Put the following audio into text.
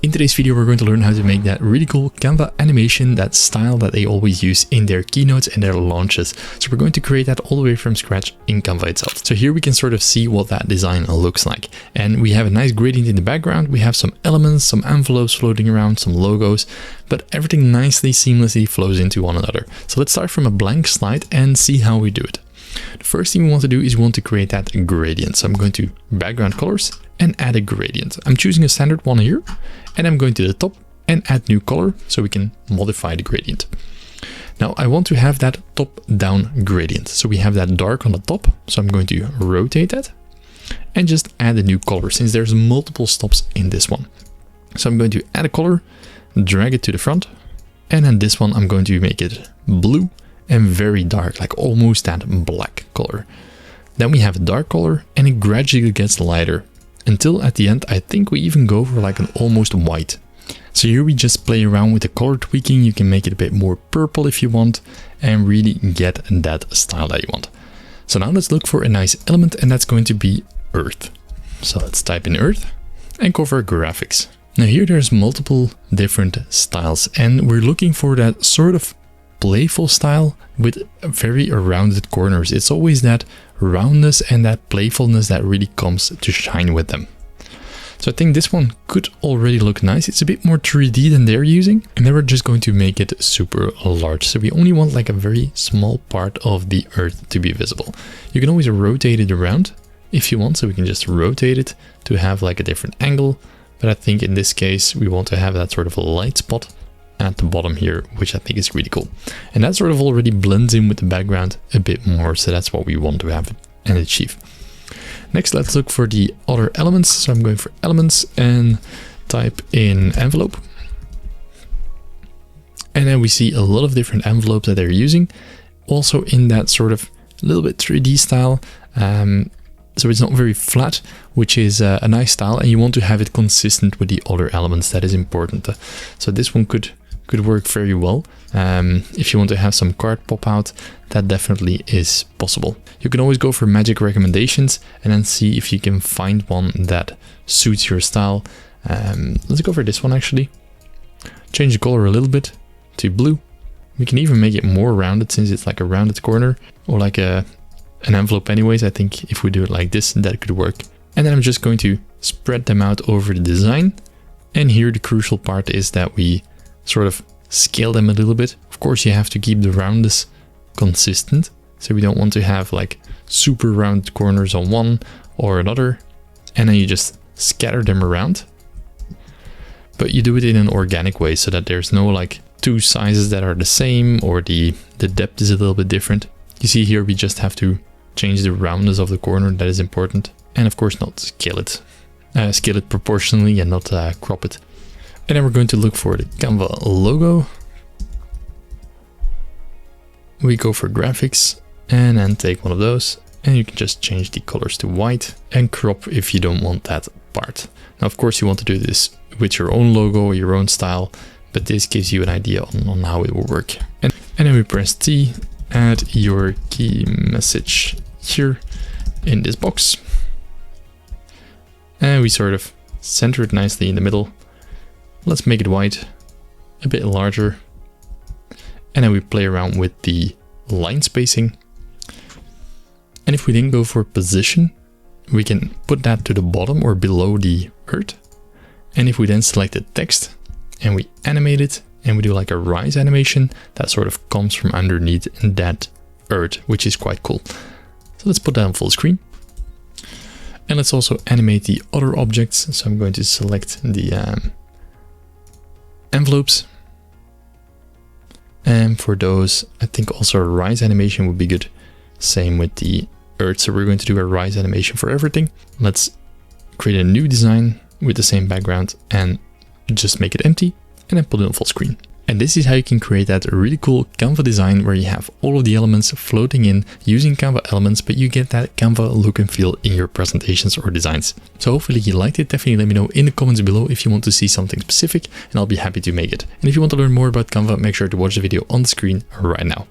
In today's video, we're going to learn how to make that really cool Canva animation, that style that they always use in their keynotes and their launches. So we're going to create that all the way from scratch in Canva itself. So here we can sort of see what that design looks like. And we have a nice gradient in the background. We have some elements, some envelopes floating around, some logos, but everything nicely, seamlessly flows into one another. So let's start from a blank slide and see how we do it. The first thing we want to do is we want to create that gradient. So I'm going to background colors and add a gradient. I'm choosing a standard one here, and I'm going to the top and add new color so we can modify the gradient. Now I want to have that top down gradient. So we have that dark on the top. So I'm going to rotate that and just add a new color since there's multiple stops in this one. So I'm going to add a color, drag it to the front, and then this one I'm going to make it blue and very dark, like almost that black color. Then we have a dark color and it gradually gets lighter until at the end I think we even go for like an almost white. So here we just play around with the color tweaking. You can make it a bit more purple if you want and really get that style that you want. So now let's look for a nice element, and that's going to be earth. So let's type in earth and go for graphics. Now here there's multiple different styles and we're looking for that sort of playful style with very rounded corners. It's always that roundness and that playfulness that really comes to shine with them. So I think this one could already look nice. It's a bit more 3D than they're using, and then we're just going to make it super large. So we only want like a very small part of the earth to be visible. You can always rotate it around if you want, so we can just rotate it to have like a different angle. But I think in this case we want to have that sort of a light spot at the bottom here, which I think is really cool. And that sort of already blends in with the background a bit more, so that's what we want to have and achieve. Next, let's look for the other elements. So I'm going for elements and type in envelope. And then we see a lot of different envelopes that they're using, also in that sort of a little bit 3D style. So it's not very flat, which is a nice style, and you want to have it consistent with the other elements. That is important. So this one could work very well. If you want to have some card pop out, that definitely is possible. You can always go for magic recommendations and then see if you can find one that suits your style. Let's go for this one actually. Change the color a little bit to blue. We can even make it more rounded since it's like a rounded corner, or like an envelope anyways. I think if we do it like this, that could work. And then I'm just going to spread them out over the design. And here the crucial part is that we sort of scale them a little bit. Of course, you have to keep the roundness consistent. So we don't want to have like super round corners on one or another. And then you just scatter them around. But you do it in an organic way so that there's no like two sizes that are the same, or the depth is a little bit different. You see here we just have to change the roundness of the corner. That is important. And of course not scale it proportionally and not crop it. And then we're going to look for the Canva logo. We go for graphics and then take one of those, and you can just change the colors to white and crop if you don't want that part. Now, of course, you want to do this with your own logo or your own style, but this gives you an idea on how it will work. And then we press T, add your key message here in this box. And we sort of center it nicely in the middle. Let's make it white, a bit larger. And then we play around with the line spacing. And if we then go for position, we can put that to the bottom or below the earth. And if we then select the text and we animate it and we do like a rise animation, that sort of comes from underneath that earth, which is quite cool. So let's put that on full screen. And let's also animate the other objects. So I'm going to select the envelopes. And for those, I think also a rise animation would be good. Same with the earth. So we're going to do a rise animation for everything. Let's create a new design with the same background and just make it empty and then put it on full screen. And this is how you can create that really cool Canva design where you have all of the elements floating in using Canva elements, but you get that Canva look and feel in your presentations or designs. So hopefully you liked it. Definitely let me know in the comments below if you want to see something specific, and I'll be happy to make it. And if you want to learn more about Canva, make sure to watch the video on the screen right now.